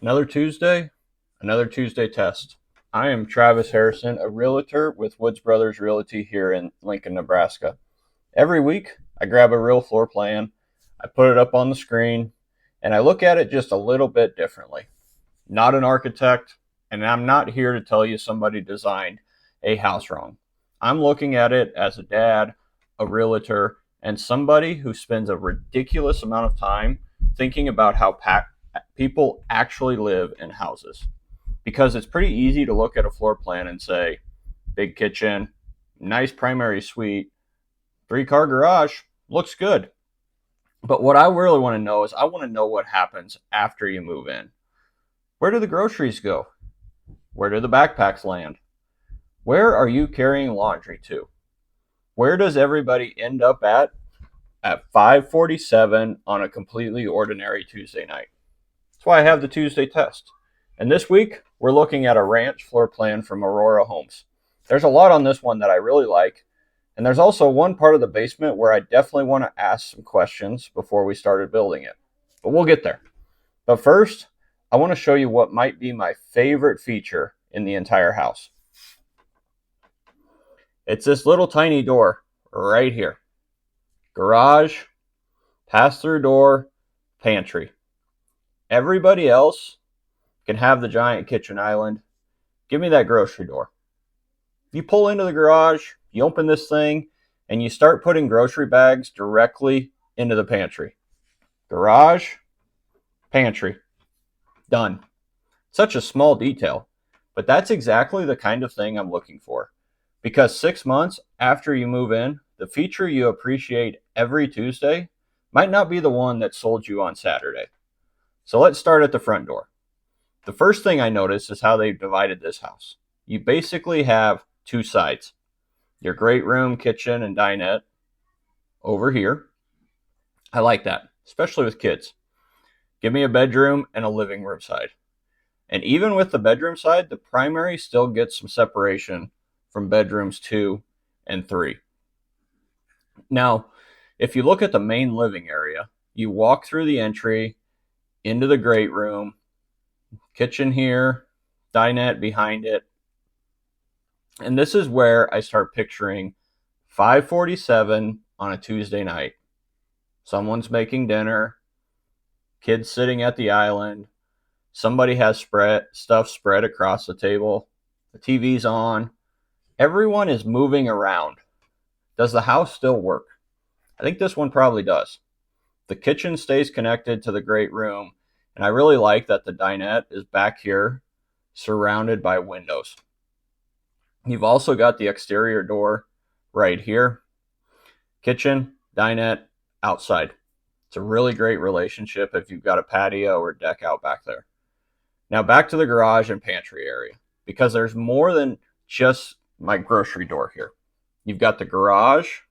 Another Tuesday test. I am Travis Harrison, a realtor with Woods Brothers Realty here in Lincoln, Nebraska. Every week, I grab a real floor plan, I put it up on the screen, and I look at it just a little bit differently. Not an architect, and I'm not here to tell you somebody designed a house wrong. I'm looking at it as a dad, a realtor, and somebody who spends a ridiculous amount of time thinking about how people actually live in houses. Because it's pretty easy to look at a floor plan and say, big kitchen, nice primary suite, 3-car garage, looks good. But what I really want to know is I want to know what happens after you move in. Where do the groceries go? Where do the backpacks land? Where are you carrying laundry to? Where does everybody end up at 5:47 on a completely ordinary Tuesday night? That's why I have the Tuesday test. And this week, we're looking at a ranch floor plan from Aurora Homes. There's a lot on this one that I really like. And there's also one part of the basement where I definitely want to ask some questions before we started building it. But we'll get there. But first, I want to show you what might be my favorite feature in the entire house. It's this little tiny door right here. Garage, pass-through door, pantry. Everybody else can have the giant kitchen island. Give me that grocery door. You pull into the garage, you open this thing, and you start putting grocery bags directly into the pantry. Garage, pantry. Done. Such a small detail, but that's exactly the kind of thing I'm looking for. Because 6 months after you move in, the feature you appreciate every Tuesday might not be the one that sold you on Saturday. So let's start at the front door. The first thing I notice is how they've divided this house. You basically have two sides. Your great room, kitchen, and dinette over here. I like that, especially with kids. Give me a bedroom and a living room side. And even with the bedroom side, the primary still gets some separation from bedrooms 2 and 3. Now, if you look at the main living area, you walk through the entry into the great room, kitchen here, dinette behind it. And this is where I start picturing 5:47 on a Tuesday night. Someone's making dinner, kids sitting at the island, somebody has stuff spread across the table, the TV's on, everyone is moving around. Does the house still work? I think this one probably does. The kitchen stays connected to the great room, and I really like that the dinette is back here, surrounded by windows. You've also got the exterior door right here. Kitchen, dinette, outside. It's a really great relationship if you've got a patio or deck out back there. Now back to the garage and pantry area, because there's more than just my grocery door here. You've got the garage,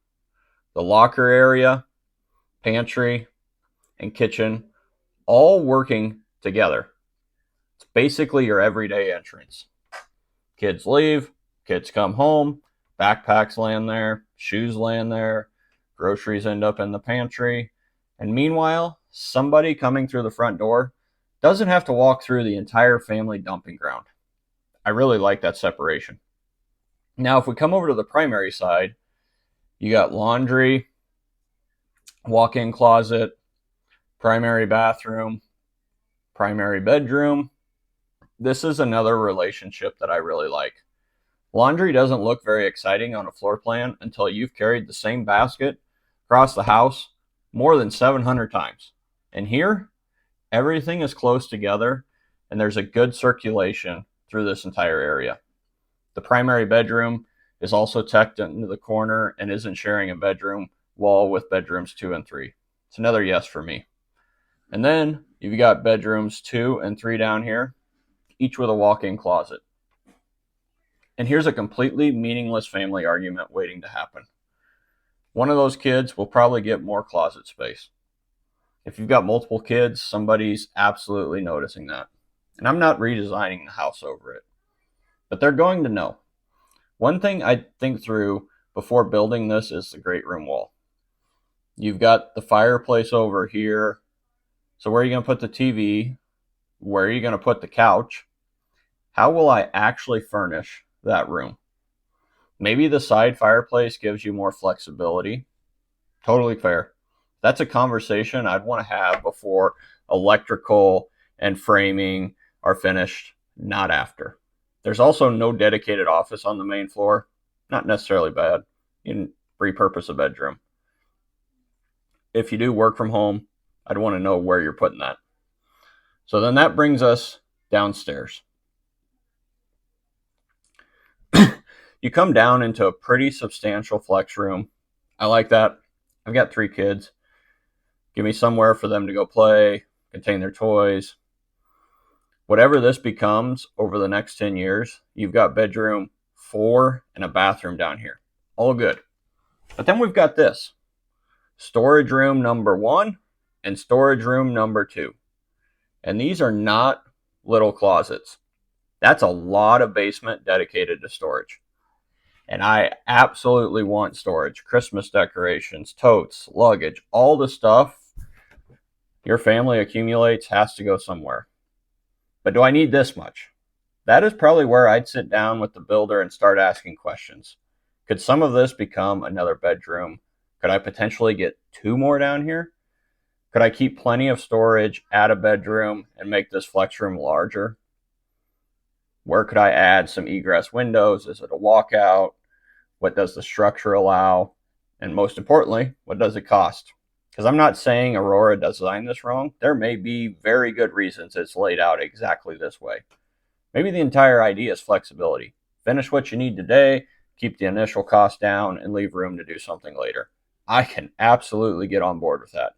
the locker area, pantry, and kitchen all working together. It's basically your everyday entrance. Kids leave, kids come home, backpacks land there, shoes land there, groceries end up in the pantry. And meanwhile, somebody coming through the front door doesn't have to walk through the entire family dumping ground. I really like that separation. Now, if we come over to the primary side, you got laundry, walk-in closet, primary bathroom, primary bedroom. This is another relationship that I really like. Laundry doesn't look very exciting on a floor plan until you've carried the same basket across the house more than 700 times. And here, everything is close together and there's a good circulation through this entire area. The primary bedroom is also tucked into the corner and isn't sharing a bedroom wall with bedrooms 2 and 3. It's another yes for me. And then you've got bedrooms 2 and 3 down here, each with a walk-in closet. And here's a completely meaningless family argument waiting to happen. One of those kids will probably get more closet space. If you've got multiple kids, somebody's absolutely noticing that. And I'm not redesigning the house over it, but they're going to know. One thing I think through before building this is the great room wall. You've got the fireplace over here. So where are you going to put the TV? Where are you going to put the couch? How will I actually furnish that room? Maybe the side fireplace gives you more flexibility. Totally fair. That's a conversation I'd want to have before electrical and framing are finished, not after. There's also no dedicated office on the main floor. Not necessarily bad. You can repurpose a bedroom. If you do work from home, I'd want to know where you're putting that. So then that brings us downstairs. You come down into a pretty substantial flex room. I like that. I've got 3 kids. Give me somewhere for them to go play, contain their toys. Whatever this becomes over the next 10 years, you've got bedroom 4 and a bathroom down here. All good. But then we've got this. Storage room number 1 and storage room number 2. And these are not little closets. That's a lot of basement dedicated to storage. And I absolutely want storage. Christmas decorations, totes, luggage, all the stuff your family accumulates has to go somewhere. But do I need this much? That is probably where I'd sit down with the builder and start asking questions. Could some of this become another bedroom? Could I potentially get 2 more down here? Could I keep plenty of storage, add a bedroom, and make this flex room larger? Where could I add some egress windows? Is it a walkout? What does the structure allow? And most importantly, what does it cost? Because I'm not saying Aurora designed this wrong. There may be very good reasons it's laid out exactly this way. Maybe the entire idea is flexibility. Finish what you need today, keep the initial cost down, and leave room to do something later. I can absolutely get on board with that.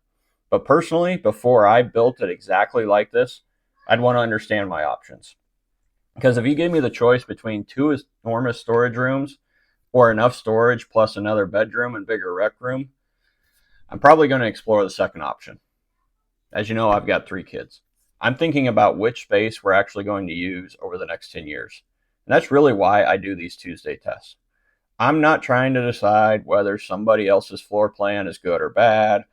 But personally, before I built it exactly like this, I'd want to understand my options. Because if you gave me the choice between 2 enormous storage rooms or enough storage plus another bedroom and bigger rec room, I'm probably going to explore the second option. As you know, I've got 3 kids. I'm thinking about which space we're actually going to use over the next 10 years. And that's really why I do these Tuesday tests. I'm not trying to decide whether somebody else's floor plan is good or bad.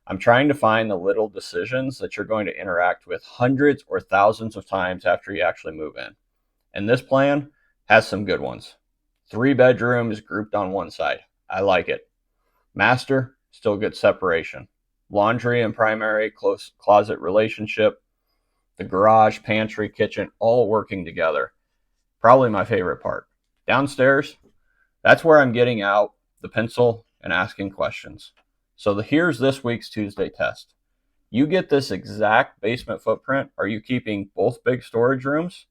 I'm trying to find the little decisions that you're going to interact with hundreds or thousands of times after you actually move in. And this plan has some good ones. 3 bedrooms grouped on one side. I like it. Master, still good separation. Laundry and primary close closet relationship. The garage, pantry, kitchen, all working together. Probably my favorite part. Downstairs, that's where I'm getting out the pencil and asking questions. So here's this week's Tuesday test. You get this exact basement footprint. Are you keeping both big storage rooms?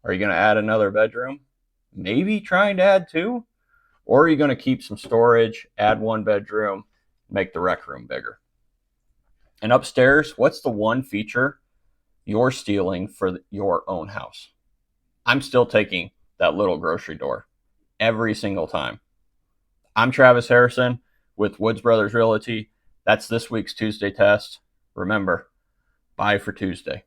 Are you going to add another bedroom? Maybe trying to add 2? Or are you going to keep some storage, add 1 bedroom, make the rec room bigger? And upstairs, what's the one feature you're stealing for your own house? I'm still taking that little grocery door every single time. I'm Travis Harrison with Woods Brothers Realty. That's this week's Tuesday test. Remember, buy for Tuesday.